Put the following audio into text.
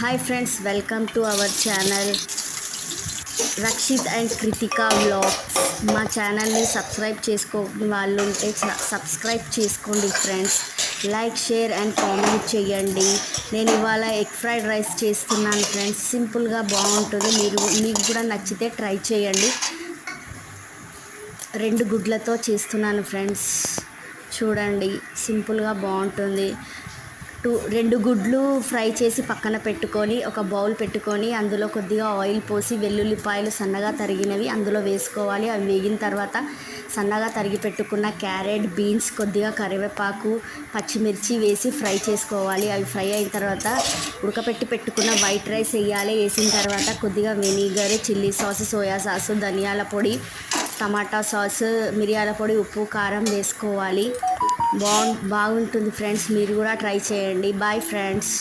Hi friends, welcome to our channel Rakshit and Kritika vlogs. మా ఛానల్ని subscribe చేసుకోని వాళ్ళు ఉంటే సబ్స్క్రైబ్ చేసుకోండి friends. Like, share and comment చేయండి. నేను ఇవాళ ఎగ్ ఫ్రైడ్ రైస్ చేస్తున్నాను ఫ్రెండ్స్. సింపుల్గా బాగుంటుంది. మీకు కూడా నచ్చితే ట్రై చేయండి. 2 గుడ్లతో చేస్తున్నాను ఫ్రెండ్స్. చూడండి, సింపుల్గా బాగుంటుంది. 2 గుడ్లు ఫ్రై చేసి పక్కన పెట్టుకొని ఒక బౌల్ పెట్టుకొని అందులో కొద్దిగా ఆయిల్ పోసి వెల్లుల్లిపాయలు సన్నగా తరిగినవి అందులో వేసుకోవాలి. అవి వేగిన తర్వాత సన్నగా తరిగి పెట్టుకున్న క్యారెట్, బీన్స్, కొద్దిగా కరివేపాకు, పచ్చిమిర్చి వేసి ఫ్రై చేసుకోవాలి. అవి ఫ్రై అయిన తర్వాత ఉడకపెట్టి పెట్టుకున్న వైట్ రైస్ వేయాలి. వేసిన తర్వాత కొద్దిగా vinegar, chilli sauce, soya sauce, ధనియాల పొడి, టమాటా సాస్, మిరియాల పొడి, ఉప్పు, కారం వేసుకోవాలి. బాగుంటుంది ఫ్రెండ్స్. మీరు కూడా ట్రై చేయండి. Bye friends.